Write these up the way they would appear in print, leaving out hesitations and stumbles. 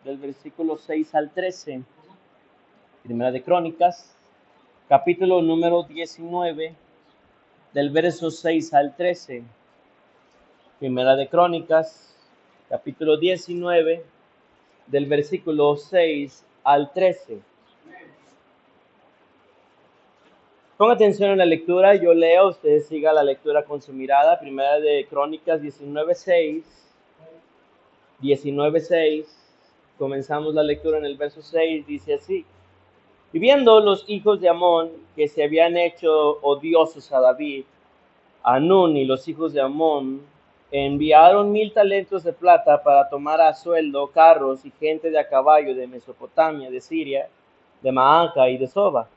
del versículo 6 al 13. Primera de Crónicas, capítulo número 19, del verso 6 al 13. Primera de Crónicas, capítulo 19, del versículo 6 al 13. Ponga atención en la lectura, yo leo, usted siga la lectura con su mirada. Primera de Crónicas 19:6, comenzamos la lectura en el verso 6, dice así: Y viendo los hijos de Amón que se habían hecho odiosos a David, Hanún y los hijos de Amón enviaron 1000 talentos de plata para tomar a sueldo carros y gente de a caballo de Mesopotamia, de Siria, de Maaca y de Soba.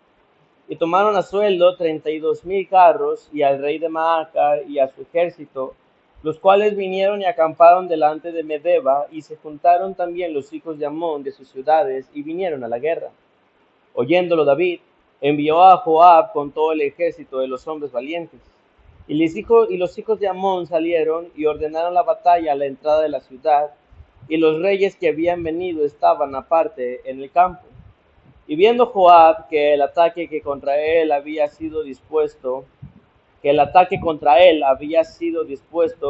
Y tomaron a sueldo 32,000 carros y al rey de Maaca y a su ejército, los cuales vinieron y acamparon delante de Medeba, y se juntaron también los hijos de Amón de sus ciudades y vinieron a la guerra. Oyéndolo David, envió a Joab con todo el ejército de los hombres valientes. Y los hijos de Amón salieron y ordenaron la batalla a la entrada de la ciudad, y los reyes que habían venido estaban aparte en el campo. Y viendo Joab que el ataque contra él había sido dispuesto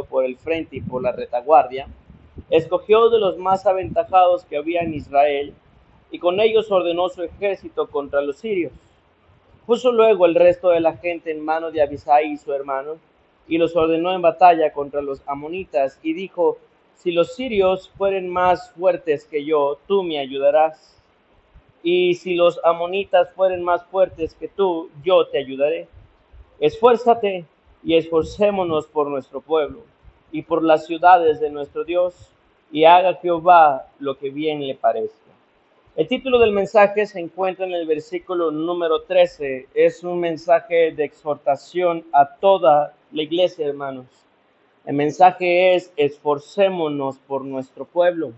por el frente y por la retaguardia, escogió de los más aventajados que había en Israel, y con ellos ordenó su ejército contra los sirios. Puso luego el resto de la gente en mano de Abisai su hermano, y los ordenó en batalla contra los amonitas, y dijo: Si los sirios fueren más fuertes que yo, tú me ayudarás. Y si los amonitas fueren más fuertes que tú, yo te ayudaré. Esfuérzate y esforcémonos por nuestro pueblo y por las ciudades de nuestro Dios, y haga Jehová lo que bien le parezca. El título del mensaje se encuentra en el versículo número 13. Es un mensaje de exhortación a toda la iglesia, hermanos. El mensaje es: esforcémonos por nuestro pueblo.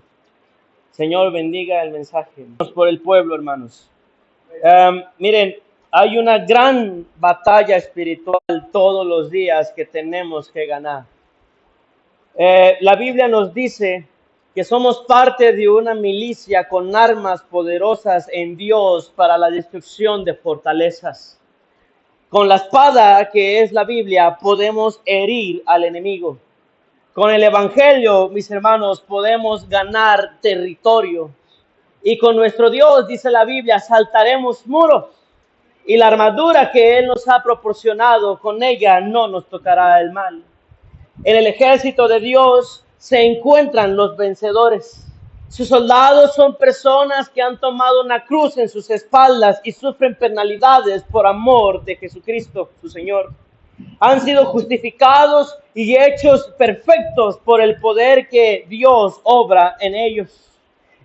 Señor, bendiga el mensaje. Por el pueblo, hermanos. Miren, hay una gran batalla espiritual todos los días que tenemos que ganar. La Biblia nos dice que somos parte de una milicia con armas poderosas en Dios para la destrucción de fortalezas. Con la espada, que es la Biblia, podemos herir al enemigo. Con el Evangelio, mis hermanos, podemos ganar territorio. Y con nuestro Dios, dice la Biblia, saltaremos muros. Y la armadura que Él nos ha proporcionado, con ella no nos tocará el mal. En el ejército de Dios se encuentran los vencedores. Sus soldados son personas que han tomado una cruz en sus espaldas y sufren penalidades por amor de Jesucristo, su Señor. Han sido justificados y hechos perfectos por el poder que Dios obra en ellos.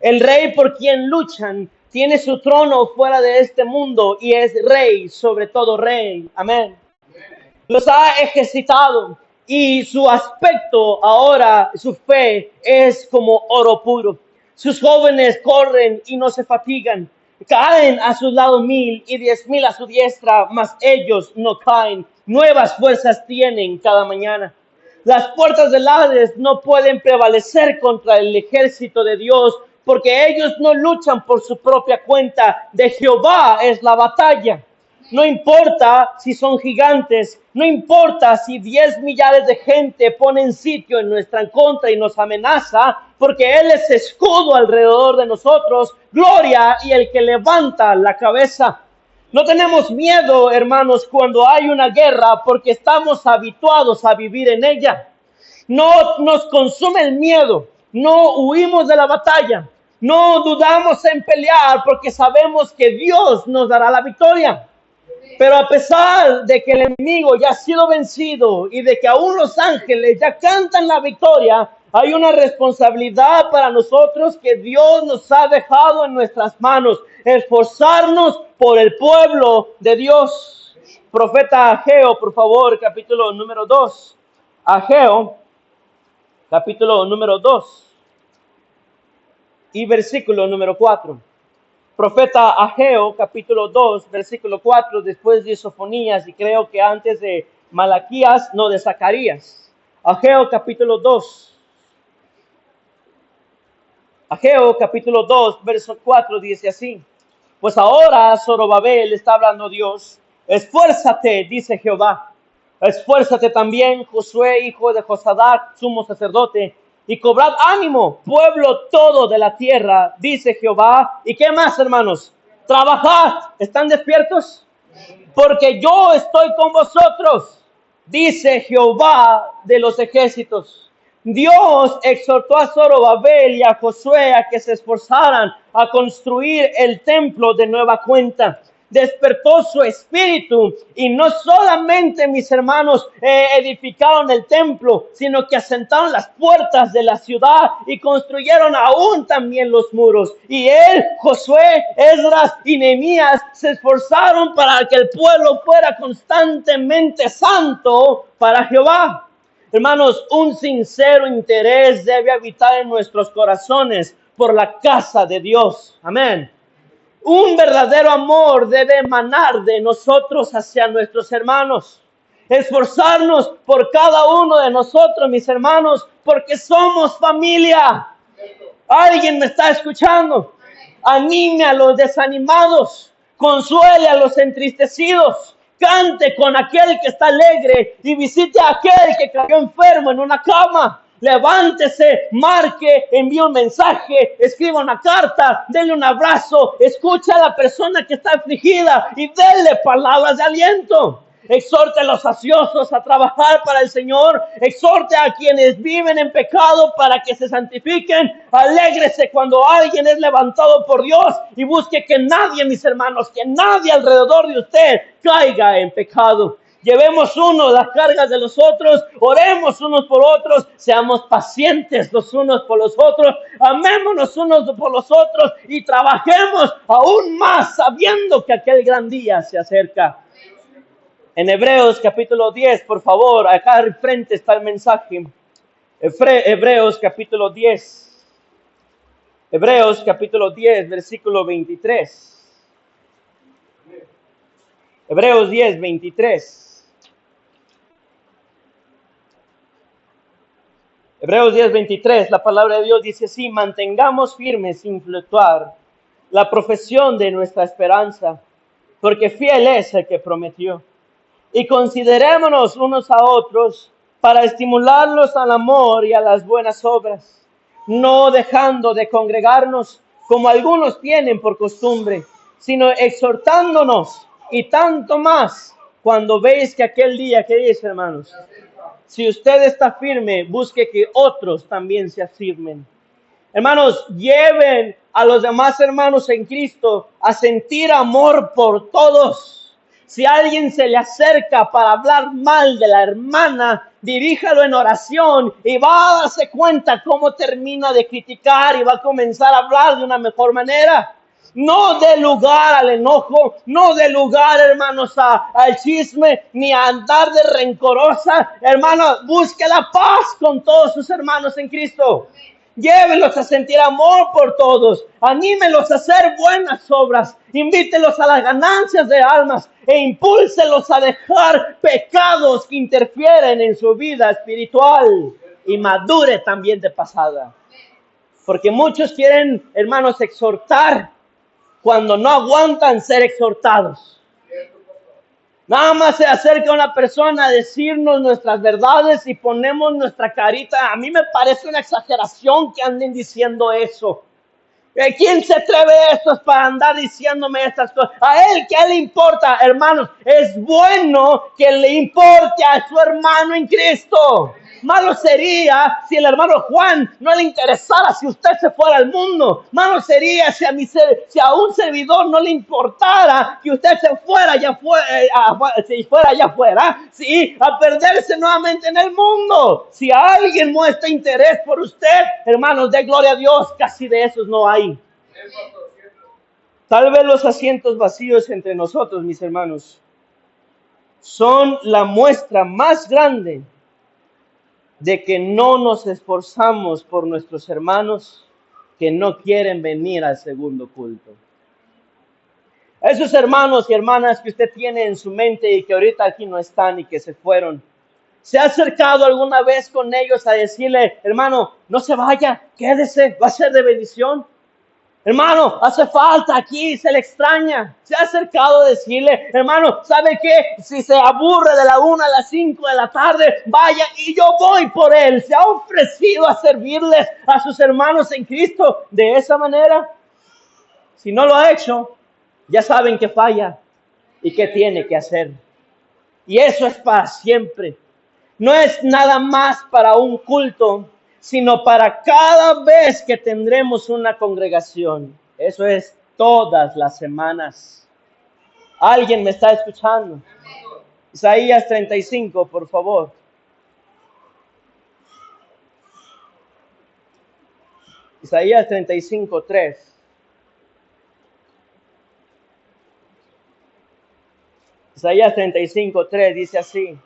El rey por quien luchan tiene su trono fuera de este mundo y es rey sobre todo rey. Amén. Los ha ejercitado y su aspecto ahora, su fe, es como oro puro. Sus jóvenes corren y no se fatigan. Caen a su lado 1000 y 10,000 a su diestra, mas ellos no caen. Nuevas fuerzas tienen cada mañana. Las puertas del Hades no pueden prevalecer contra el ejército de Dios, porque ellos no luchan por su propia cuenta. De Jehová es la batalla. No importa si son gigantes, no importa si 10 millares de gente ponen sitio en nuestra contra y nos amenaza, porque Él es escudo alrededor de nosotros, gloria y el que levanta la cabeza. No tenemos miedo, hermanos, cuando hay una guerra, porque estamos habituados a vivir en ella. No nos consume el miedo, no huimos de la batalla, no dudamos en pelear, porque sabemos que Dios nos dará la victoria. Pero a pesar de que el enemigo ya ha sido vencido y de que aún los ángeles ya cantan la victoria, hay una responsabilidad para nosotros que Dios nos ha dejado en nuestras manos: esforzarnos por el pueblo de Dios. Profeta Ageo, por favor, capítulo número 2. Ageo, capítulo número 2 y versículo número 4. Profeta Ageo, capítulo 2, versículo 4, después de Sofonías y creo que antes de Malaquías, no, de Zacarías. Ageo, capítulo 2. Ageo capítulo 2, verso 4 dice así: pues ahora, Zorobabel, está hablando Dios, esfuérzate, dice Jehová, esfuérzate también, Josué, hijo de Josadac, sumo sacerdote, y cobrad ánimo, pueblo todo de la tierra, dice Jehová. ¿Y qué más, hermanos? Trabajad. ¿Están despiertos? Porque yo estoy con vosotros, dice Jehová de los ejércitos. Dios exhortó a Zorobabel y a Josué a que se esforzaran a construir el templo de nueva cuenta. Despertó su espíritu y no solamente, mis hermanos, edificaron el templo, sino que asentaron las puertas de la ciudad y construyeron aún también los muros. Y él, Josué, Esdras y Nehemías se esforzaron para que el pueblo fuera constantemente santo para Jehová. Hermanos, un sincero interés debe habitar en nuestros corazones por la casa de Dios. Amén. Un verdadero amor debe emanar de nosotros hacia nuestros hermanos. Esforzarnos por cada uno de nosotros, mis hermanos, porque somos familia. ¿Alguien me está escuchando? Anime a los desanimados, consuele a los entristecidos, cante con aquel que está alegre y visite a aquel que cayó enfermo en una cama. Levántese, marque, envíe un mensaje, escriba una carta, denle un abrazo, escucha a la persona que está afligida y denle palabras de aliento. Exhorte a los ociosos a trabajar para el Señor. Exhorte a quienes viven en pecado para que se santifiquen. Alégrese cuando alguien es levantado por Dios y busque que nadie, mis hermanos, que nadie alrededor de usted caiga en pecado. Llevemos uno las cargas de los otros, oremos unos por otros, seamos pacientes los unos por los otros, amémonos unos por los otros y trabajemos aún más sabiendo que aquel gran día se acerca. En Hebreos capítulo 10, por favor, acá al frente está el mensaje. Hebreos capítulo 10. Hebreos capítulo 10, versículo 23. Hebreos 10, 23. Hebreos 10, 23, la palabra de Dios dice así: mantengamos firmes sin fluctuar la profesión de nuestra esperanza, porque fiel es el que prometió. Y considerémonos unos a otros para estimularlos al amor y a las buenas obras, no dejando de congregarnos como algunos tienen por costumbre, sino exhortándonos, y tanto más cuando veis que aquel día, ¿qué dice, hermanos? Si usted está firme, busque que otros también se afirmen. Hermanos, lleven a los demás hermanos en Cristo a sentir amor por todos. Si alguien se le acerca para hablar mal de la hermana, diríjalo en oración y va a darse cuenta cómo termina de criticar y va a comenzar a hablar de una mejor manera. No dé lugar al enojo, no dé lugar, hermanos, al chisme, ni a andar de rencorosa. Hermano, busque la paz con todos sus hermanos en Cristo. Llévenlos a sentir amor por todos, anímelos a hacer buenas obras, invítelos a las ganancias de almas e impúlselos a dejar pecados que interfieren en su vida espiritual y madure también de pasada. Porque muchos quieren, hermanos, exhortar cuando no aguantan ser exhortados. Nada más se acerca una persona a decirnos nuestras verdades y ponemos nuestra carita. A mí me parece una exageración que anden diciendo eso. ¿Quién se atreve a esto para andar diciéndome estas cosas? A él, ¿qué le importa, hermanos? Es bueno que le importe a su hermano en Cristo. Malo sería si el hermano Juan no le interesara si usted se fuera al mundo. Malo sería si a un servidor no le importara que usted se fuera allá afuera, ¿sí? A perderse nuevamente en el mundo. Si alguien muestra interés por usted, hermanos, de gloria a Dios, casi de esos no hay. Tal vez los asientos vacíos entre nosotros, mis hermanos, son la muestra más grande de que no nos esforzamos por nuestros hermanos que no quieren venir al segundo culto. Esos hermanos y hermanas que usted tiene en su mente y que ahorita aquí no están y que se fueron, ¿Se ha acercado alguna vez con ellos a decirle, hermano, no se vaya, quédese, va a ser de bendición? Hermano, hace falta aquí, se le extraña. Se ha acercado a decirle, hermano, ¿sabe qué? Si se aburre de la 1 a las 5 de la tarde, vaya y yo voy por él. Se ha ofrecido a servirles a sus hermanos en Cristo de esa manera. Si no lo ha hecho, ya saben que falla y que tiene que hacer. Y eso es para siempre. No es nada más para un culto, sino para cada vez que tendremos una congregación. Eso es todas las semanas. ¿Alguien me está escuchando? Isaías 35, por favor. Isaías 35, 3. Isaías 35, 3 dice así: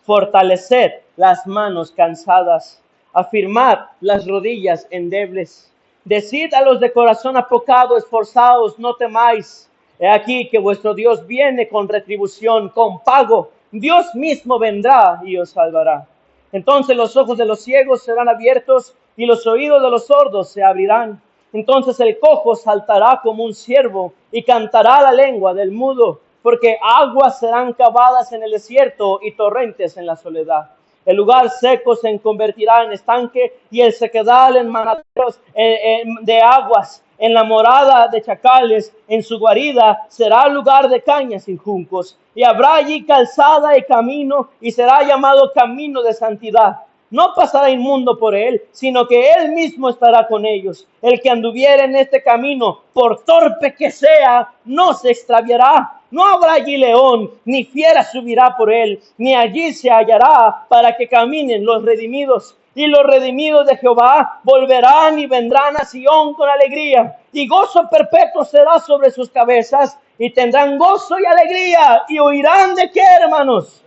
fortaleced las manos cansadas, afirmad las rodillas endebles. Decid a los de corazón apocado, esforzaos, no temáis. He aquí que vuestro Dios viene con retribución, con pago. Dios mismo vendrá y os salvará. Entonces los ojos de los ciegos serán abiertos y los oídos de los sordos se abrirán. Entonces el cojo saltará como un ciervo y cantará la lengua del mudo, porque aguas serán cavadas en el desierto y torrentes en la soledad. El lugar seco se convertirá en estanque y el sequedal en manaderos de aguas. En la morada de chacales, en su guarida, será lugar de cañas y juncos. Y habrá allí calzada y camino, y será llamado camino de santidad. No pasará inmundo por él, sino que él mismo estará con ellos. El que anduviere en este camino, por torpe que sea, no se extraviará. No habrá allí león, ni fiera subirá por él, ni allí se hallará para que caminen los redimidos. Y los redimidos de Jehová volverán y vendrán a Sión con alegría. Y gozo perpetuo será sobre sus cabezas, y tendrán gozo y alegría. Y oirán de qué, hermanos,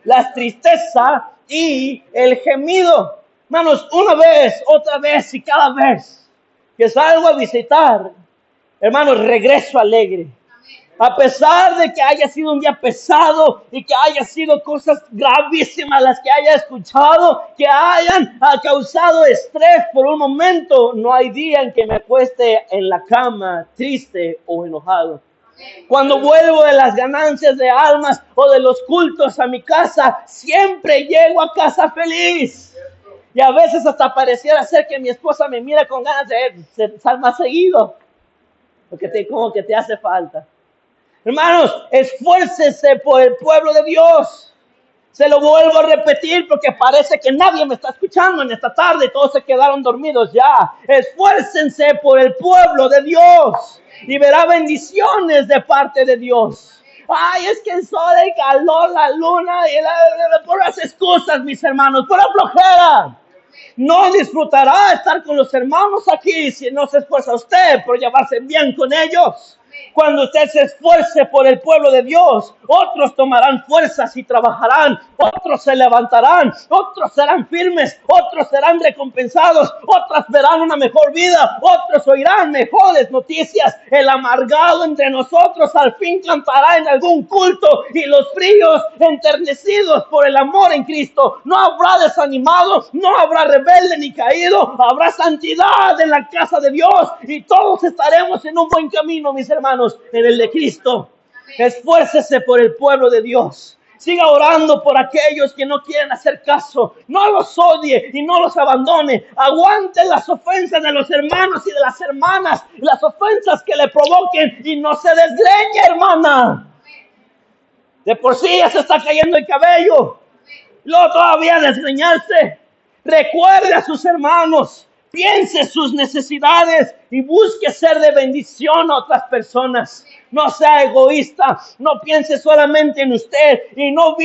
la tristeza y el gemido. Hermanos, una vez, otra vez y cada vez que salgo a visitar, hermanos, regreso alegre. A pesar de que haya sido un día pesado y que haya sido cosas gravísimas las que haya escuchado, que hayan causado estrés por un momento, no hay día en que me acueste en la cama triste o enojado. Cuando vuelvo de las ganancias de almas o de los cultos a mi casa, siempre llego a casa feliz. Y a veces hasta pareciera ser que mi esposa me mira con ganas de estar más seguido, porque como que te hace falta. Hermanos, esfuércense por el pueblo de Dios. Se lo vuelvo a repetir porque parece que nadie me está escuchando en esta tarde y todos se quedaron dormidos ya. Esfuércense por el pueblo de Dios y verá bendiciones de parte de Dios. Ay, es que el sol, el calor, la luna, por las excusas, mis hermanos, por la flojera. No disfrutará estar con los hermanos aquí si no se esfuerza usted por llevarse bien con ellos. Cuando usted se esfuerce por el pueblo de Dios, otros tomarán fuerzas y trabajarán, otros se levantarán, otros serán firmes, otros serán recompensados, otros verán una mejor vida, otros oirán mejores noticias. El amargado entre nosotros al fin cantará en algún culto y los fríos, enternecidos por el amor en Cristo, no habrá desanimado, no habrá rebelde ni caído, habrá santidad en la casa de Dios y todos estaremos en un buen camino, mis hermanos, en el de Cristo. Esfuércese por el pueblo de Dios. Siga orando por aquellos que no quieren hacer caso. No los odie y no los abandone. Aguante las ofensas de los hermanos y de las hermanas. Las ofensas que le provoquen y no se desgreñe, hermana. De por sí ya se está cayendo el cabello. Luego todavía desgreñarse. Recuerde a sus hermanos. Piense sus necesidades y busque ser de bendición a otras personas. No sea egoísta, no piense solamente en usted y no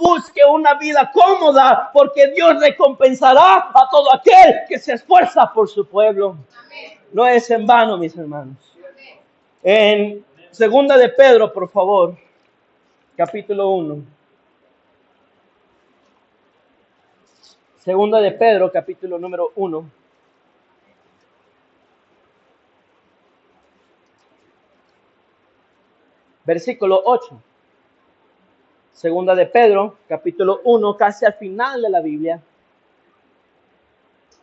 busque una vida cómoda, porque Dios recompensará a todo aquel que se esfuerza por su pueblo. No es en vano, mis hermanos. En segunda de Pedro, por favor, capítulo 1. Segunda de Pedro, capítulo número 1. Versículo 8. Segunda de Pedro, capítulo 1, casi al final de la Biblia.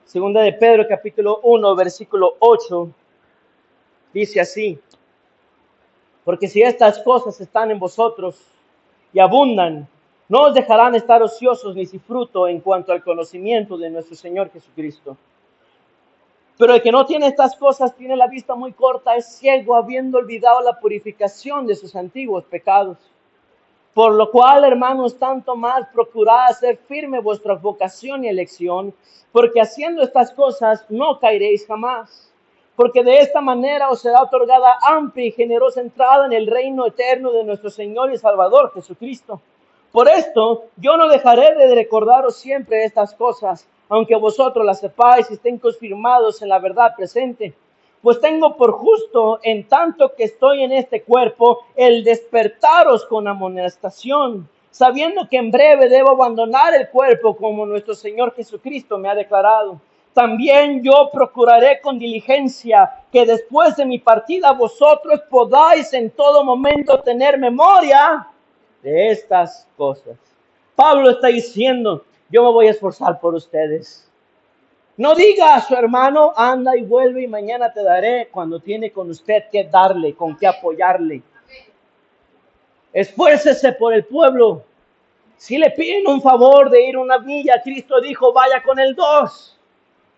Segunda de Pedro, capítulo 1, versículo 8, dice así: porque si estas cosas están en vosotros y abundan, no os dejarán estar ociosos ni sin fruto en cuanto al conocimiento de nuestro Señor Jesucristo. Pero el que no tiene estas cosas tiene la vista muy corta, es ciego, habiendo olvidado la purificación de sus antiguos pecados. Por lo cual, hermanos, tanto más procurad hacer firme vuestra vocación y elección, porque haciendo estas cosas no caeréis jamás. Porque de esta manera os será otorgada amplia y generosa entrada en el reino eterno de nuestro Señor y Salvador Jesucristo. Por esto, yo no dejaré de recordaros siempre estas cosas, aunque vosotros las sepáis y estén confirmados en la verdad presente. Pues tengo por justo, en tanto que estoy en este cuerpo, el despertaros con amonestación, sabiendo que en breve debo abandonar el cuerpo como nuestro Señor Jesucristo me ha declarado. También yo procuraré con diligencia que después de mi partida vosotros podáis en todo momento tener memoria de estas cosas. Pablo está diciendo, yo me voy a esforzar por ustedes. No diga a su hermano, anda y vuelve y mañana te daré, cuando tiene con usted que darle, con qué apoyarle. Esfuércese por el pueblo. Si le piden un favor de ir una milla, Cristo dijo, vaya con el 2.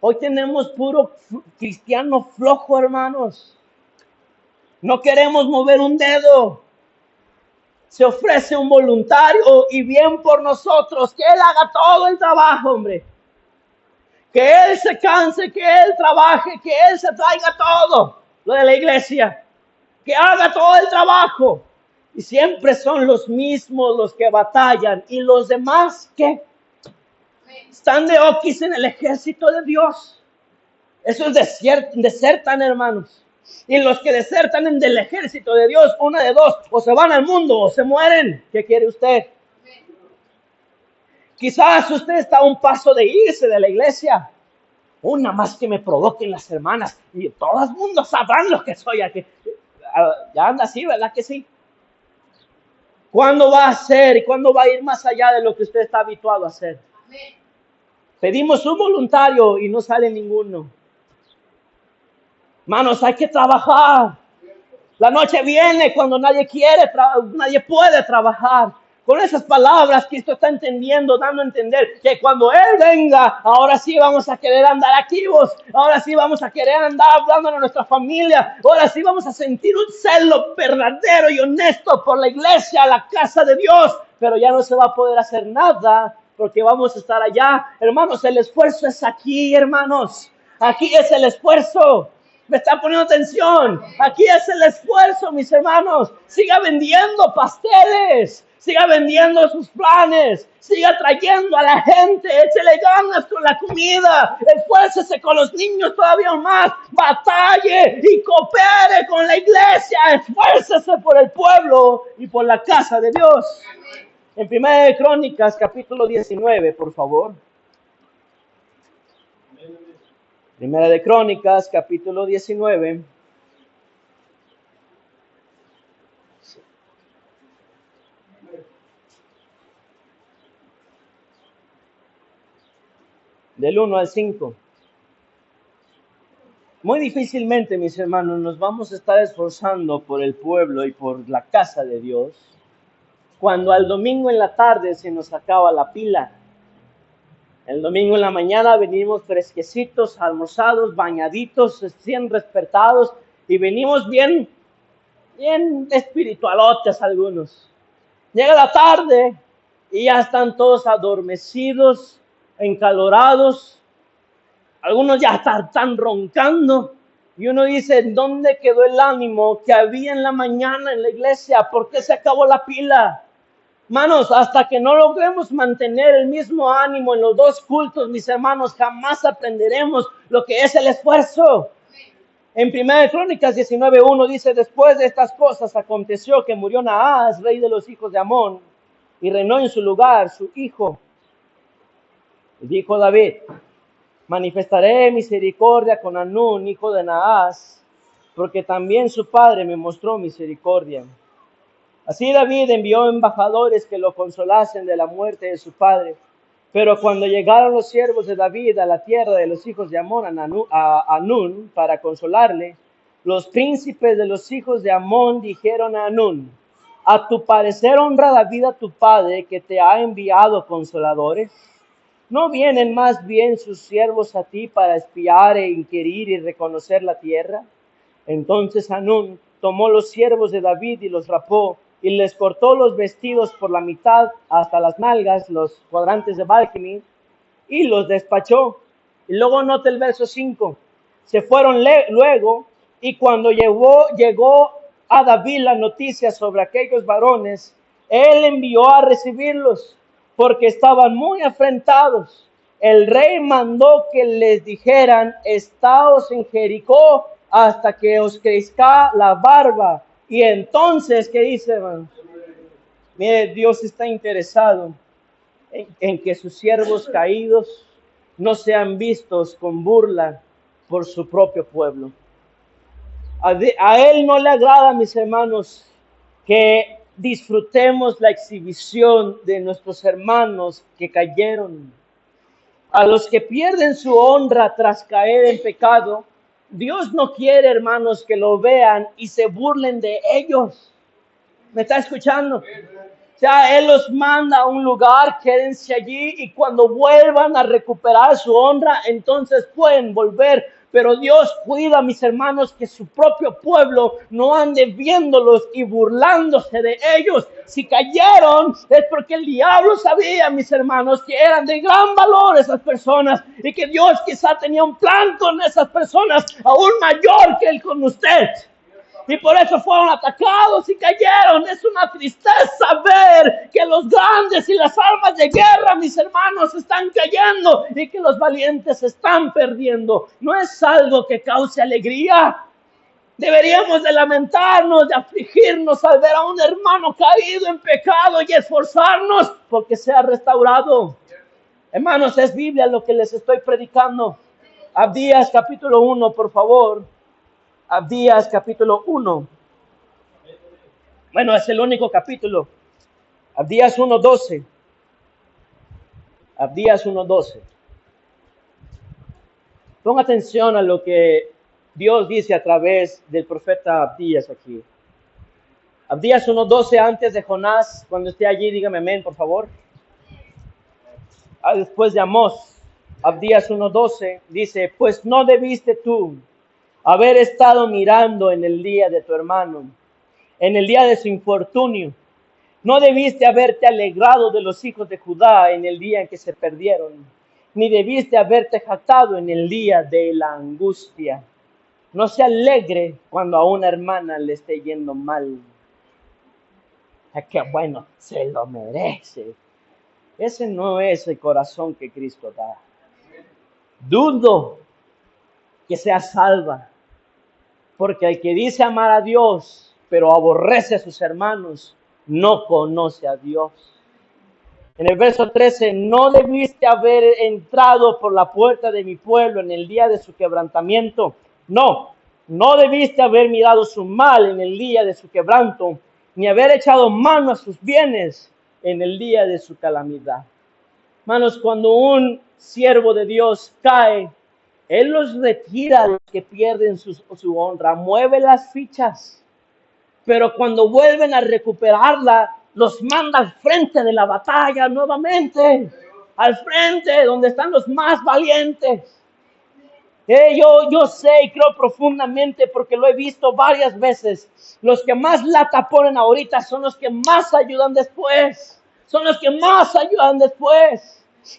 Hoy tenemos puro cristiano flojo, hermanos. No queremos mover un dedo. Se ofrece un voluntario y bien por nosotros, que él haga todo el trabajo, hombre. Que él se canse, que él trabaje, que él se traiga todo lo de la iglesia. Que haga todo el trabajo. Y siempre son los mismos los que batallan. Y los demás, ¿qué? Están de oquis en el ejército de Dios. Eso es desertan, hermanos. Y los que desertan del ejército de Dios, una de dos, o se van al mundo o se mueren. ¿Qué quiere usted? Quizás usted está a un paso de irse de la iglesia. Una más que me provoquen las hermanas y todo el mundo sabrán lo que soy aquí. Ya anda así, ¿verdad que sí? ¿Cuándo va a ser y cuándo va a ir más allá de lo que usted está habituado a hacer? Pedimos un voluntario y no sale ninguno. Manos, hay que trabajar. La noche viene cuando nadie puede trabajar. Con esas palabras, Cristo está entendiendo, dando a entender que cuando Él venga, ahora sí vamos a querer andar activos, ahora sí vamos a querer andar hablando a nuestra familia, ahora sí vamos a sentir un celo verdadero y honesto por la iglesia, la casa de Dios, pero ya no se va a poder hacer nada porque vamos a estar allá. Hermanos, el esfuerzo es aquí, hermanos. Aquí es el esfuerzo. ¿Me está poniendo atención? Aquí es el esfuerzo, mis hermanos. Siga vendiendo pasteles. Siga vendiendo sus planes. Siga trayendo a la gente. Échele ganas con la comida. Esfuércese con los niños todavía más. Batalle y coopere con la iglesia. Esfuércese por el pueblo y por la casa de Dios. En 1 de Crónicas, capítulo 19, por favor. Primera de Crónicas, capítulo 19. Del 1 al 5. Muy difícilmente, mis hermanos, nos vamos a estar esforzando por el pueblo y por la casa de Dios cuando al domingo en la tarde se nos acaba la pila. El domingo en la mañana venimos fresquecitos, almorzados, bañaditos, recién despertados y venimos bien espiritualotes algunos. Llega la tarde y ya están todos adormecidos, encalorados. Algunos ya están roncando. Y uno dice, ¿dónde quedó el ánimo que había en la mañana en la iglesia? ¿Por qué se acabó la pila? Manos, hasta que no logremos mantener el mismo ánimo en los dos cultos, mis hermanos, jamás aprenderemos lo que es el esfuerzo. En 1 Crónicas 19:1 dice, después de estas cosas aconteció que murió Naas, rey de los hijos de Amón, y reinó en su lugar su hijo. Y dijo David, manifestaré misericordia con Anún, hijo de Naas, porque también su padre me mostró misericordia. Así David envió embajadores que lo consolasen de la muerte de su padre. Pero cuando llegaron los siervos de David a la tierra de los hijos de Amón, a Anún, para consolarle, los príncipes de los hijos de Amón dijeron a Anún: ¿a tu parecer honra David a tu padre, que te ha enviado consoladores? ¿No vienen más bien sus siervos a ti para espiar e inquirir y reconocer la tierra? Entonces Hanún tomó los siervos de David y los rapó, y les cortó los vestidos por la mitad hasta las nalgas, los cuadrantes de Balquimí, y los despachó. Y luego nota el verso 5. Se fueron luego, y cuando llegó a David la noticia sobre aquellos varones, él envió a recibirlos, porque estaban muy afrentados. El rey mandó que les dijeran: estaos en Jericó hasta que os crezca la barba. Y entonces, ¿qué dice, hermanos? Mire, Dios está interesado en que sus siervos caídos no sean vistos con burla por su propio pueblo. A Él no le agrada, mis hermanos, que disfrutemos la exhibición de nuestros hermanos que cayeron. A los que pierden su honra tras caer en pecado, Dios no quiere, hermanos, que lo vean y se burlen de ellos. ¿Me está escuchando? O sea, Él los manda a un lugar, quédense allí, y cuando vuelvan a recuperar su honra, entonces pueden volver. Pero Dios cuida, mis hermanos, que su propio pueblo no ande viéndolos y burlándose de ellos. Si cayeron, es porque el diablo sabía, mis hermanos, que eran de gran valor esas personas, y que Dios quizá tenía un plan con esas personas aún mayor que el con usted. Y por eso fueron atacados y cayeron. Es una tristeza ver que los grandes y las armas de guerra, mis hermanos, están cayendo y que los valientes se están perdiendo. No es algo que cause alegría. Deberíamos de lamentarnos, de afligirnos al ver a un hermano caído en pecado y esforzarnos porque sea restaurado. Hermanos, es Biblia lo que les estoy predicando. Abdías capítulo 1, por favor. Abdías capítulo 1. Bueno, es el único capítulo. Abdías 1:12. Abdías 1:12. Ponga atención a lo que Dios dice a través del profeta Abdías aquí. Abdías 1:12, antes de Jonás. Cuando esté allí, dígame amén, por favor. Después de Amós. Abdías 1:12 dice: pues no debiste tú haber estado mirando en el día de tu hermano, en el día de su infortunio. No debiste haberte alegrado de los hijos de Judá en el día en que se perdieron, ni debiste haberte jactado en el día de la angustia. No se alegre cuando a una hermana le esté yendo mal. Es que bueno, se lo merece. Ese no es el corazón que Cristo da. Dudo que sea salva. Porque el que dice amar a Dios, pero aborrece a sus hermanos, no conoce a Dios. En el verso 13, no debiste haber entrado por la puerta de mi pueblo en el día de su quebrantamiento. No debiste haber mirado su mal en el día de su quebranto, ni haber echado mano a sus bienes en el día de su calamidad. Hermanos, cuando un siervo de Dios cae, Él los retira a los que pierden su honra, mueve las fichas, pero cuando vuelven a recuperarla, los manda al frente de la batalla nuevamente, al frente donde están los más valientes. Yo sé y creo profundamente, porque lo he visto varias veces, los que más lata ponen ahorita son los que más ayudan después,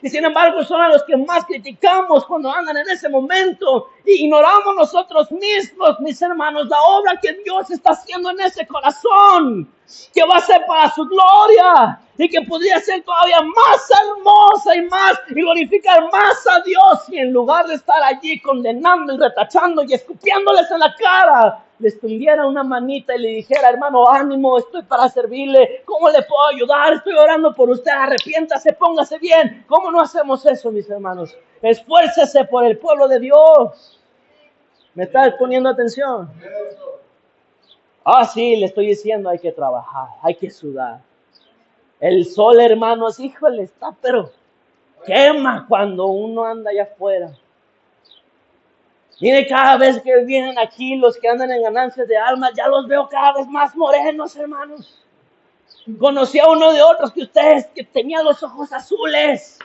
Y sin embargo son a los que más criticamos cuando andan en ese momento. Y ignoramos nosotros mismos, mis hermanos, la obra que Dios está haciendo en ese corazón, que va a ser para su gloria y que podría ser todavía más hermosa y glorificar más a Dios. Y en lugar de estar allí condenando y retachando y escupiéndoles en la cara, les tendiera una manita y le dijera: hermano, ánimo, estoy para servirle, ¿cómo le puedo ayudar? Estoy orando por usted, arrepiéntase, póngase bien. ¿Cómo no hacemos eso, mis hermanos? Esfuércese por el pueblo de Dios. ¿Me estás poniendo atención? Ah, sí, le estoy diciendo, hay que trabajar, hay que sudar. El sol, hermanos, híjole, está, pero quema cuando uno anda allá afuera. Mire, cada vez que vienen aquí los que andan en ganancias de almas, ya los veo cada vez más morenos, hermanos. Conocí a uno de otros que ustedes que tenía los ojos azules.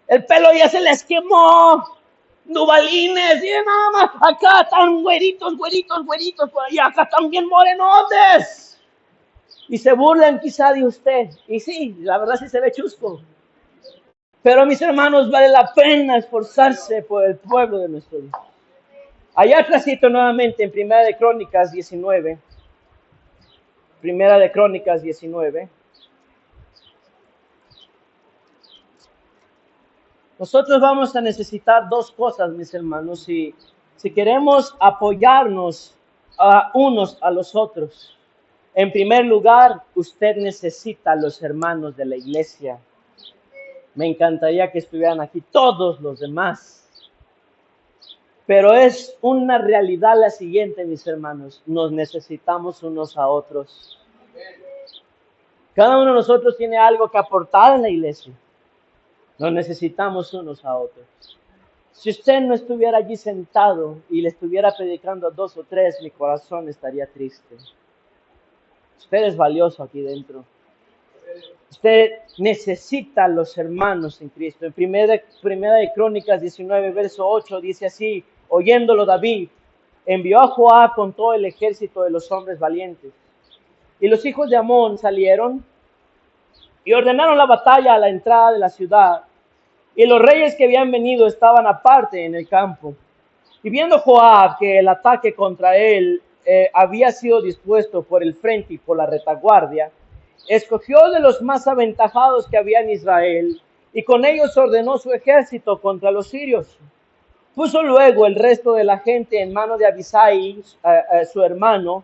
El pelo ya se les quemó. Nubalines, y nada más. Acá están güeritos, por allá. Acá están bien morenotes. Y se burlan quizá de usted. Y sí, la verdad sí se ve chusco. Pero mis hermanos, vale la pena esforzarse por el pueblo de nuestro Dios. Allá atrásito nuevamente en Primera de Crónicas 19. Primera de Crónicas 19. Nosotros vamos a necesitar dos cosas, mis hermanos, si queremos apoyarnos a unos a los otros. En primer lugar, usted necesita a los hermanos de la iglesia. Me encantaría que estuvieran aquí todos los demás. Pero es una realidad la siguiente, mis hermanos. Nos necesitamos unos a otros. Cada uno de nosotros tiene algo que aportar en la iglesia. Nos necesitamos unos a otros. Si usted no estuviera allí sentado y le estuviera predicando a 2 o 3, mi corazón estaría triste. Usted es valioso aquí dentro. Usted necesita a los hermanos en Cristo. En primera de Crónicas 19, verso 8, dice así: oyéndolo David, envió a Joab con todo el ejército de los hombres valientes. Y los hijos de Amón salieron y ordenaron la batalla a la entrada de la ciudad. Y los reyes que habían venido estaban aparte en el campo. Y viendo Joab que el ataque contra él había sido dispuesto por el frente y por la retaguardia, escogió de los más aventajados que había en Israel, y con ellos ordenó su ejército contra los sirios. Puso luego el resto de la gente en mano de Abisai, su hermano,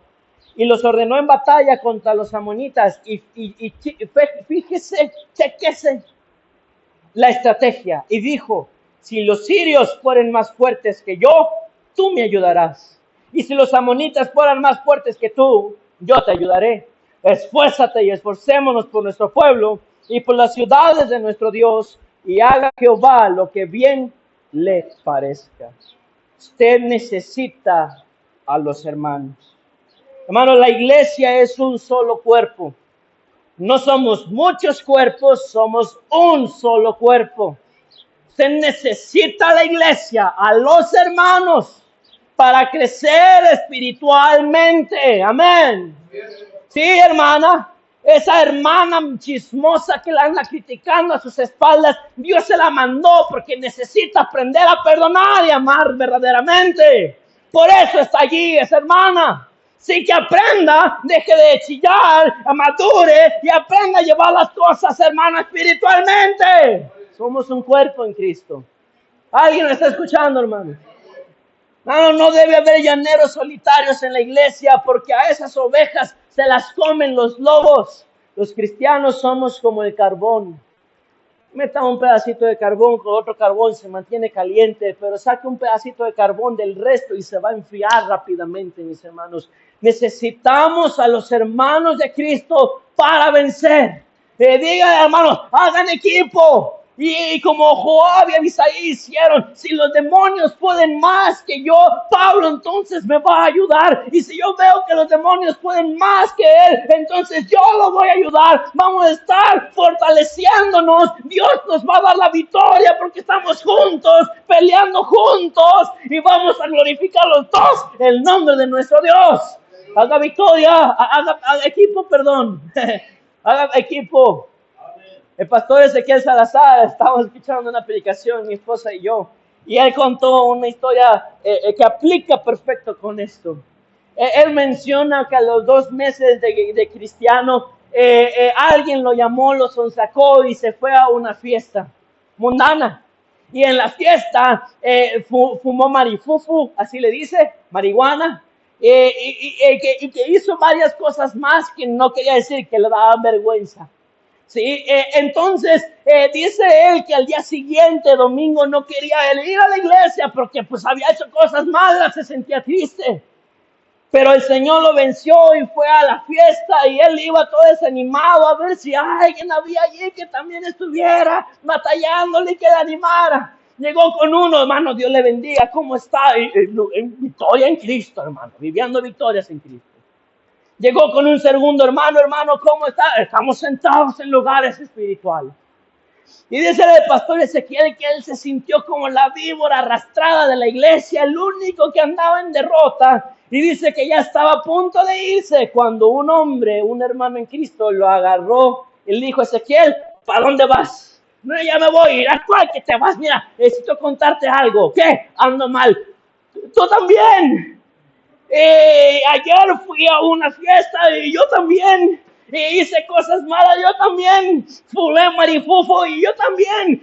y los ordenó en batalla contra los amonitas. Y fíjese, chequese la estrategia. Y dijo: si los sirios fueren más fuertes que yo, tú me ayudarás. Y si los amonitas fueran más fuertes que tú, yo te ayudaré. Esfuérzate y esforcémonos por nuestro pueblo y por las ciudades de nuestro Dios, y haga Jehová lo que bien le parezca. Usted necesita a los hermanos. Hermanos, la iglesia es un solo cuerpo. No somos muchos cuerpos, somos un solo cuerpo. Usted necesita a la iglesia, a los hermanos, para crecer espiritualmente. Amén. Sí, hermana, esa hermana chismosa que la anda criticando a sus espaldas, Dios se la mandó porque necesita aprender a perdonar y amar verdaderamente. Por eso está allí esa hermana. Sí, que aprenda, deje de chillar, madure y aprenda a llevar las cosas, hermano, espiritualmente. Somos un cuerpo en Cristo. ¿Alguien me está escuchando, hermano? No debe haber llaneros solitarios en la iglesia, porque a esas ovejas se las comen los lobos. Los cristianos somos como el carbón. Meta un pedacito de carbón con otro carbón, se mantiene caliente, pero saque un pedacito de carbón del resto y se va a enfriar rápidamente, mis hermanos. Necesitamos a los hermanos de Cristo para vencer. Digan, hermanos, hagan equipo. Y como Joab y Abisai hicieron, si los demonios pueden más que yo, Pablo entonces me va a ayudar. Y si yo veo que los demonios pueden más que él, entonces yo lo voy a ayudar. Vamos a estar fortaleciéndonos. Dios nos va a dar la victoria porque estamos juntos, peleando juntos. Y vamos a glorificar los dos el nombre de nuestro Dios. Haga victoria, haga equipo, perdón. Haga equipo. El pastor Ezequiel Salazar, estábamos escuchando una predicación, mi esposa y yo, y él contó una historia que aplica perfecto con esto. Él menciona que a los 2 meses de cristiano, alguien lo llamó, lo sonsacó y se fue a una fiesta mundana. Y en la fiesta fumó marifufu, así le dice, marihuana, y que hizo varias cosas más que no quería decir, que le daban vergüenza. Sí, entonces dice él que al día siguiente, domingo, no quería él ir a la iglesia porque pues había hecho cosas malas, se sentía triste. Pero el Señor lo venció y fue a la fiesta y él iba todo desanimado a ver si alguien había allí que también estuviera batallándole y que le animara. Llegó con uno, hermano, Dios le bendiga, ¿cómo está? En victoria en Cristo, hermano, viviendo victorias en Cristo. Llegó con un segundo hermano, ¿cómo está? Estamos sentados en lugares espirituales. Y dice el pastor Ezequiel que él se sintió como la víbora arrastrada de la iglesia, el único que andaba en derrota. Y dice que ya estaba a punto de irse cuando un hombre, un hermano en Cristo, lo agarró y le dijo: Ezequiel, ¿para dónde vas? No, ya me voy, ¿a cuál que te vas? Mira, necesito contarte algo. ¿Qué? Ando mal. Tú también. Ayer fui a una fiesta y yo también. Y hice cosas malas, yo también. Fumé marifufo y yo también.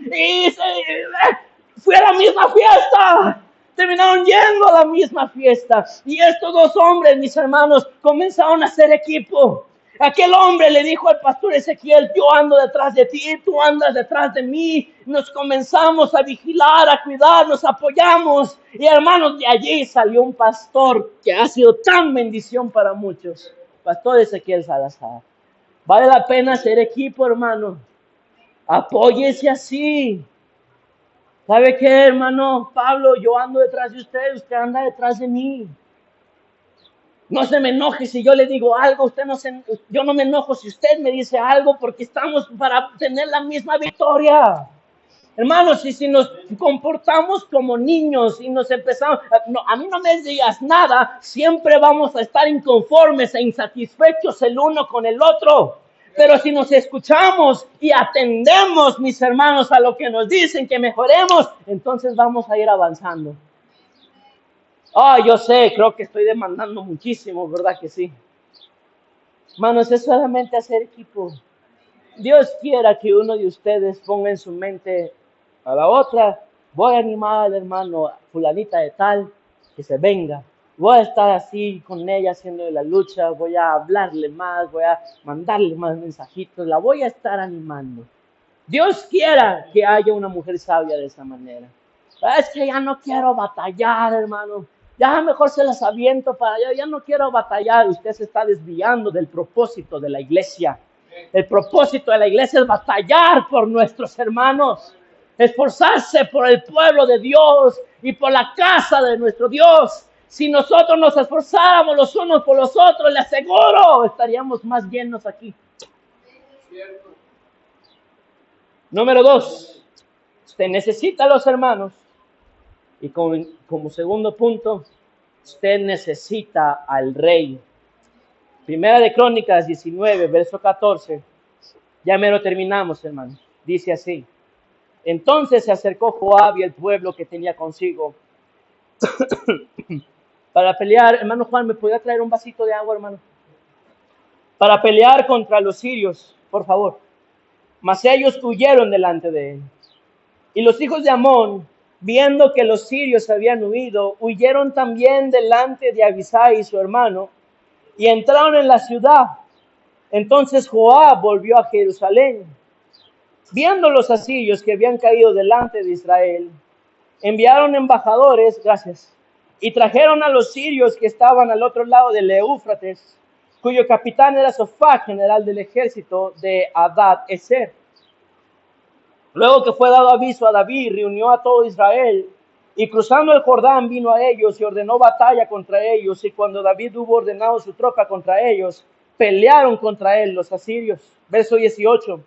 Fui a la misma fiesta. Terminaron yendo a la misma fiesta. Y estos dos hombres, mis hermanos, comenzaron a hacer equipo. Aquel hombre le dijo al pastor Ezequiel: yo ando detrás de ti, tú andas detrás de mí. Nos comenzamos a vigilar, a cuidar, nos apoyamos. Y hermanos, de allí salió un pastor que ha sido tan bendición para muchos. Pastor Ezequiel Salazar. Vale la pena hacer equipo, hermano. Apóyese así. ¿Sabe qué, hermano Pablo? Yo ando detrás de usted, usted anda detrás de mí. No se me enoje si yo le digo algo, yo no me enojo si usted me dice algo, porque estamos para tener la misma victoria. Hermanos, y si nos comportamos como niños y nos empezamos, a mí no me digas nada, siempre vamos a estar inconformes e insatisfechos el uno con el otro. Pero si nos escuchamos y atendemos, mis hermanos, a lo que nos dicen que mejoremos, entonces vamos a ir avanzando. Yo sé, creo que estoy demandando muchísimo, ¿verdad que sí? Hermanos, es solamente hacer equipo. Dios quiera que uno de ustedes ponga en su mente a la otra: voy a animar al hermano fulanita de tal que se venga. Voy a estar así con ella haciendo la lucha, voy a hablarle más, voy a mandarle más mensajitos, la voy a estar animando. Dios quiera que haya una mujer sabia de esa manera. Es que ya no quiero batallar, hermano. Ya mejor se las aviento para allá. Ya no quiero batallar. Usted se está desviando del propósito de la iglesia. El propósito de la iglesia es batallar por nuestros hermanos. Esforzarse por el pueblo de Dios y por la casa de nuestro Dios. Si nosotros nos esforzáramos los unos por los otros, le aseguro, estaríamos más llenos aquí. Número 2. Usted necesita a los hermanos. Y como segundo punto, usted necesita al rey. Primera de Crónicas 19, verso 14. Ya me lo terminamos, hermanos. Dice así: entonces se acercó Joab y el pueblo que tenía consigo para pelear. Hermano Juan, ¿me podría traer un vasito de agua, hermano? Para pelear contra los sirios, por favor. Mas ellos huyeron delante de él. Y los hijos de Amón, viendo que los sirios habían huido, huyeron también delante de Abisai su hermano, y entraron en la ciudad. Entonces Joab volvió a Jerusalén. Viendo los asirios que habían caído delante de Israel, enviaron embajadores, y trajeron a los sirios que estaban al otro lado del Éufrates, cuyo capitán era Sofá, general del ejército de Hadad-Ezer. Luego que fue dado aviso a David, reunió a todo Israel, y cruzando el Jordán vino a ellos y ordenó batalla contra ellos. Y cuando David hubo ordenado su tropa contra ellos, pelearon contra él los asirios. Verso 18.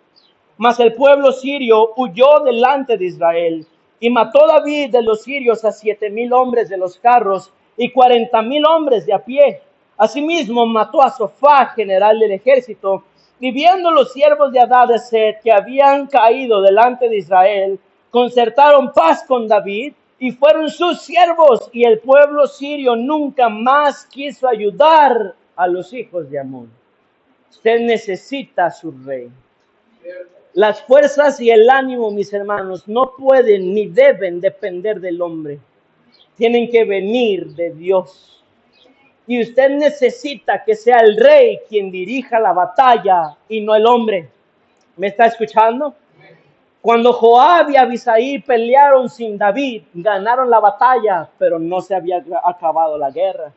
Mas el pueblo sirio huyó delante de Israel, y mató David de los sirios a 7,000 hombres de los carros y 40,000 hombres de a pie. Asimismo mató a Sofá, general del ejército. Y viendo los siervos de Hadad-Ezer que habían caído delante de Israel, concertaron paz con David y fueron sus siervos, y el pueblo sirio nunca más quiso ayudar a los hijos de Amón. Usted necesita a su rey. Las fuerzas y el ánimo, mis hermanos, no pueden ni deben depender del hombre. Tienen que venir de Dios. Y usted necesita que sea el rey quien dirija la batalla y no el hombre. ¿Me está escuchando? Cuando Joab y Abisai pelearon sin David, ganaron la batalla, pero no se había acabado la guerra.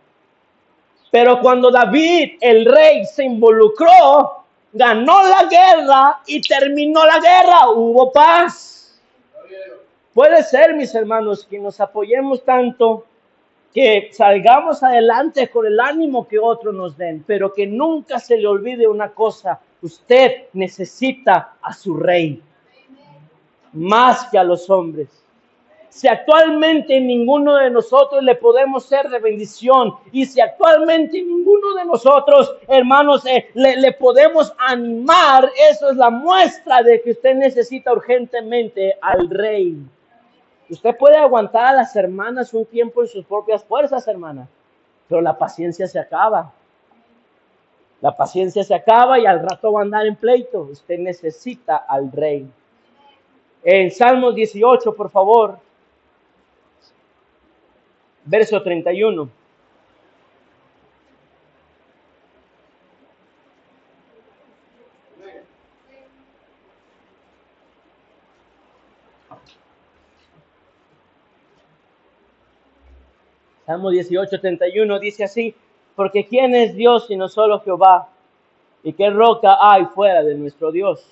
Pero cuando David, el rey, se involucró, ganó la guerra y terminó la guerra, hubo paz. Puede ser, mis hermanos, que nos apoyemos tanto, que salgamos adelante con el ánimo que otros nos den, pero que nunca se le olvide una cosa: usted necesita a su rey más que a los hombres. Si actualmente ninguno de nosotros le podemos ser de bendición, y si actualmente ninguno de nosotros, hermanos, le podemos animar, eso es la muestra de que usted necesita urgentemente al rey. Usted puede aguantar a las hermanas un tiempo en sus propias fuerzas, hermana, pero la paciencia se acaba. La paciencia se acaba y al rato va a andar en pleito. Usted necesita al rey. En Salmos 18, por favor, verso 31. Salmo 18, 31 dice así: porque ¿quién es Dios sino solo Jehová? ¿Y qué roca hay fuera de nuestro Dios?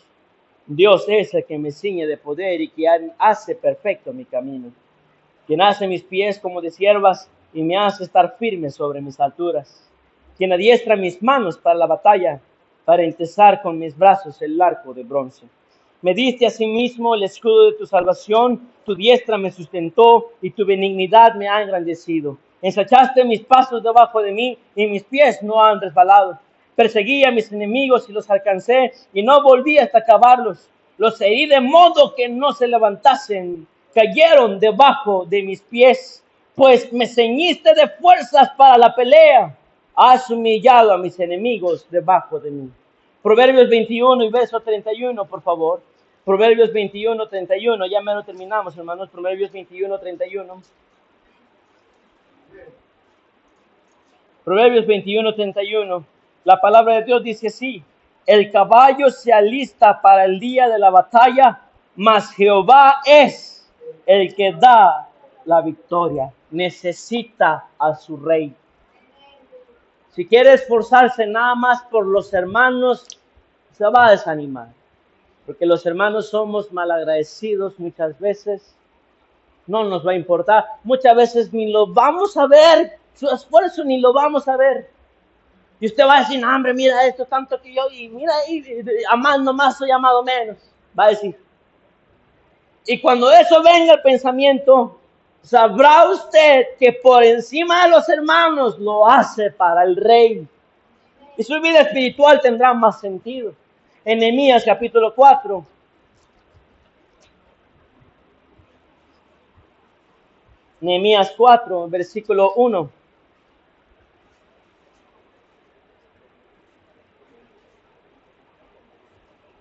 Dios es el que me ciñe de poder y que hace perfecto mi camino, quien hace mis pies como de ciervas y me hace estar firme sobre mis alturas, quien adiestra mis manos para la batalla, para entesar con mis brazos el arco de bronce. Me diste asimismo el escudo de tu salvación, tu diestra me sustentó y tu benignidad me ha engrandecido. Ensanchaste mis pasos debajo de mí y mis pies no han resbalado. Perseguí a mis enemigos y los alcancé y no volví hasta acabarlos. Los herí de modo que no se levantasen, cayeron debajo de mis pies, pues me ceñiste de fuerzas para la pelea. Has humillado a mis enemigos debajo de mí. Proverbios 21 y verso 31, por favor. Proverbios 21, 31. Ya menos terminamos, hermanos. Proverbios 21, 31. Proverbios 21, 31. La palabra de Dios dice así: el caballo se alista para el día de la batalla, mas Jehová es el que da la victoria. Necesita a su rey. Si quiere esforzarse nada más por los hermanos, se va a desanimar. Porque los hermanos somos malagradecidos muchas veces. No nos va a importar. Muchas veces ni lo vamos a ver. Su esfuerzo ni lo vamos a ver. Y usted va a decir: no, hombre, mira esto tanto que yo, y mira, amando más soy amado menos. Va a decir. Y cuando eso venga al pensamiento, sabrá usted que por encima de los hermanos lo hace para el rey. Y su vida espiritual tendrá más sentido. En Nehemías capítulo 4. Nehemías 4, versículo 1.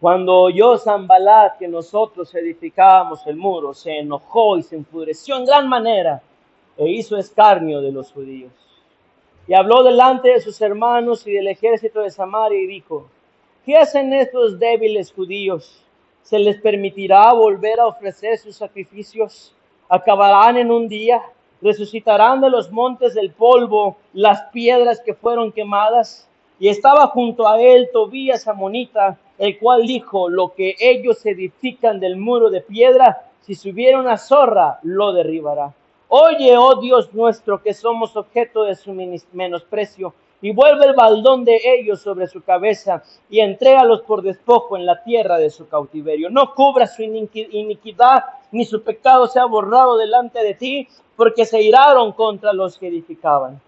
Cuando oyó Sanballat que nosotros edificábamos el muro, se enojó y se enfureció en gran manera e hizo escarnio de los judíos. Y habló delante de sus hermanos y del ejército de Samaria y dijo: ¿qué hacen estos débiles judíos? ¿Se les permitirá volver a ofrecer sus sacrificios? ¿Acabarán en un día? ¿Resucitarán de los montes del polvo las piedras que fueron quemadas? Y estaba junto a él Tobías amonita, el cual dijo: lo que ellos edifican del muro de piedra, si subiera una zorra, lo derribará. Oye, oh Dios nuestro, que somos objeto de su menosprecio, y vuelve el baldón de ellos sobre su cabeza, y entrégalos por despojo en la tierra de su cautiverio. No cubra su iniquidad, ni su pecado sea borrado delante de ti, porque se iraron contra los que edificaban.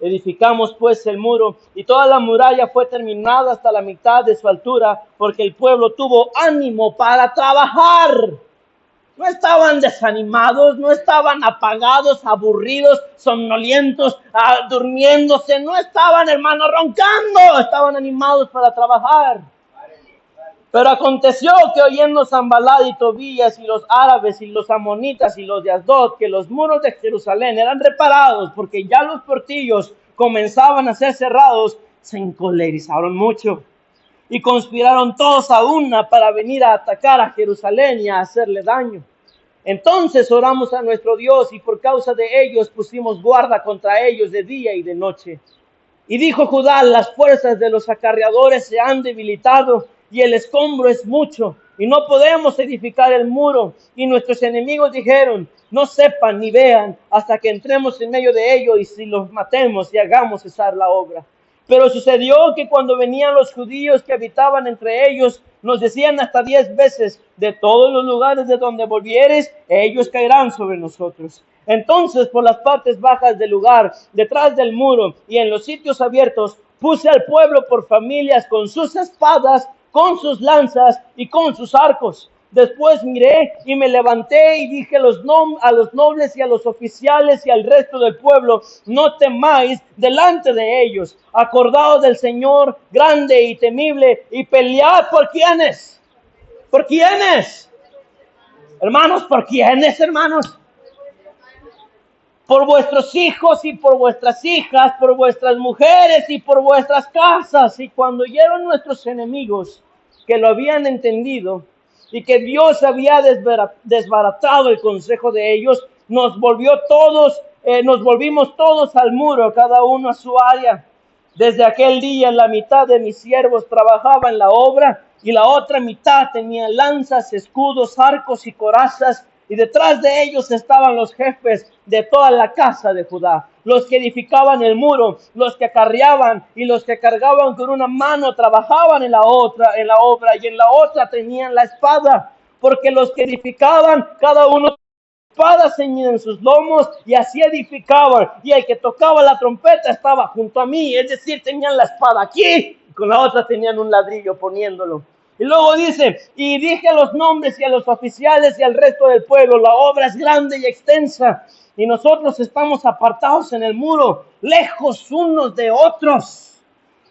Edificamos pues el muro, y toda la muralla fue terminada hasta la mitad de su altura, porque el pueblo tuvo ánimo para trabajar. No estaban desanimados, no estaban apagados, aburridos, somnolientos, durmiéndose. No estaban, hermanos, roncando. Estaban animados para trabajar. Pero aconteció que oyendo Sanballat y Tobías y los árabes y los amonitas y los de Asdod que los muros de Jerusalén eran reparados porque ya los portillos comenzaban a ser cerrados, se encolerizaron mucho y conspiraron todos a una para venir a atacar a Jerusalén y a hacerle daño. Entonces oramos a nuestro Dios y por causa de ellos pusimos guarda contra ellos de día y de noche. Y dijo Judá: las fuerzas de los acarreadores se han debilitado y el escombro es mucho y no podemos edificar el muro. Y nuestros enemigos dijeron: no sepan ni vean hasta que entremos en medio de ellos y si los matemos y hagamos cesar la obra. Pero sucedió que cuando venían los judíos que habitaban entre ellos, nos decían hasta 10 veces: de todos los lugares de donde volvieres, ellos caerán sobre nosotros. Entonces, por las partes bajas del lugar, detrás del muro y en los sitios abiertos, puse al pueblo por familias con sus espadas, con sus lanzas y con sus arcos. Después miré y me levanté y dije a los nobles y a los oficiales y al resto del pueblo: no temáis delante de ellos. Acordaos del Señor grande y temible y pelead por quiénes. ¿Por quiénes? Hermanos, ¿por quiénes, hermanos? Por vuestros hijos y por vuestras hijas, por vuestras mujeres y por vuestras casas. Y cuando oyeron nuestros enemigos que lo habían entendido y que Dios había desbaratado el consejo de ellos, nos volvimos todos al muro, cada uno a su área. Desde aquel día la mitad de mis siervos trabajaba en la obra y la otra mitad tenía lanzas, escudos, arcos y corazas, y detrás de ellos estaban los jefes de toda la casa de Judá, los que edificaban el muro, los que acarreaban y los que cargaban con una mano trabajaban en la obra, y en la otra tenían la espada, porque los que edificaban, cada uno espada ceñida en sus lomos, y así edificaban, y el que tocaba la trompeta estaba junto a mí, es decir, tenían la espada aquí, y con la otra tenían un ladrillo poniéndolo. Y luego dice: y dije a los nombres y a los oficiales y al resto del pueblo: la obra es grande y extensa, y nosotros estamos apartados en el muro, lejos unos de otros.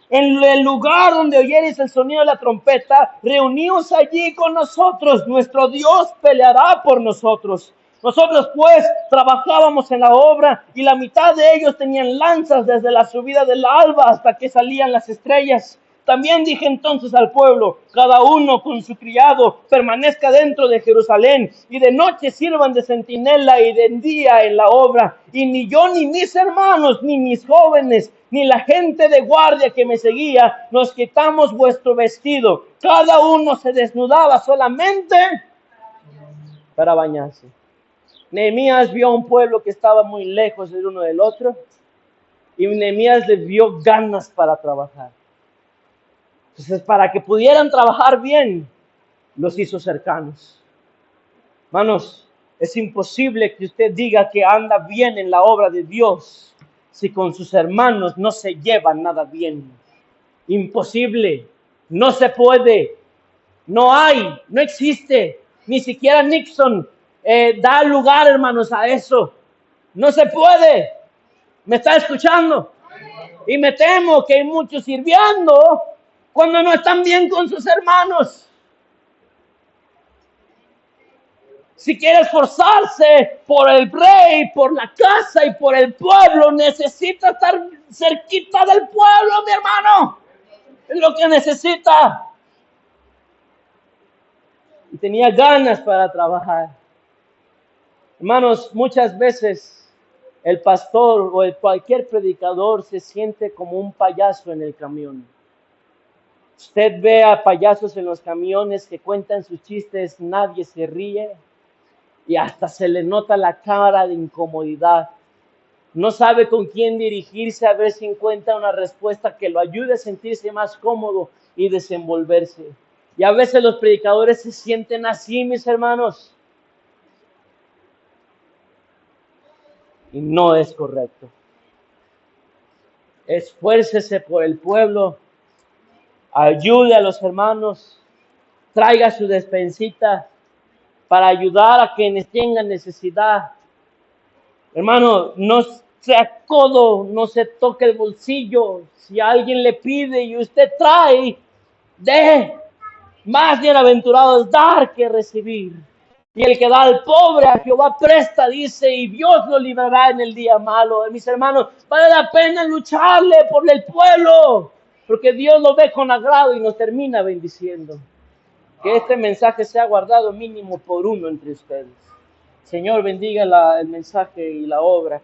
En el lugar donde oyereis el sonido de la trompeta, reuníos allí con nosotros, nuestro Dios peleará por nosotros. Nosotros pues trabajábamos en la obra, y la mitad de ellos tenían lanzas desde la subida del alba hasta que salían las estrellas. También dije entonces al pueblo: cada uno con su criado permanezca dentro de Jerusalén, y de noche sirvan de centinela y de día en la obra. Y ni yo ni mis hermanos, ni mis jóvenes, ni la gente de guardia que me seguía, nos quitamos vuestro vestido. Cada uno se desnudaba solamente para bañarse. Nehemías vio a un pueblo que estaba muy lejos el uno del otro, y Nehemías les vio ganas para trabajar. Entonces, para que pudieran trabajar bien, los hizo cercanos. Hermanos, es imposible que usted diga que anda bien en la obra de Dios si con sus hermanos no se llevan nada bien. Imposible, no se puede, no hay, no existe. Ni siquiera Nixon da lugar, hermanos, a eso. No se puede. ¿Me está escuchando? Y me temo que hay muchos sirviendo cuando no están bien con sus hermanos. Si quiere esforzarse por el rey, por la casa y por el pueblo, necesita estar cerquita del pueblo, mi hermano. Es lo que necesita. Y tenía ganas para trabajar. Hermanos, muchas veces el pastor o cualquier predicador se siente como un payaso en el camión. Usted ve a payasos en los camiones que cuentan sus chistes, nadie se ríe y hasta se le nota la cara de incomodidad. No sabe con quién dirigirse a ver si encuentra una respuesta que lo ayude a sentirse más cómodo y desenvolverse. Y a veces los predicadores se sienten así, mis hermanos. Y no es correcto. Esfuércese por el pueblo, ayude a los hermanos, traiga su despensita para ayudar a quienes tengan necesidad. Hermano, no sea codo, no se toque el bolsillo. Si alguien le pide y usted trae, dé. Más bienaventurado es dar que recibir. Y el que da al pobre, a Jehová presta, dice, y Dios lo librará en el día malo. Mis hermanos, vale la pena lucharle por el pueblo, porque Dios lo ve con agrado y nos termina bendiciendo. Que este mensaje sea guardado mínimo por uno entre ustedes. Señor, bendiga el mensaje y la obra.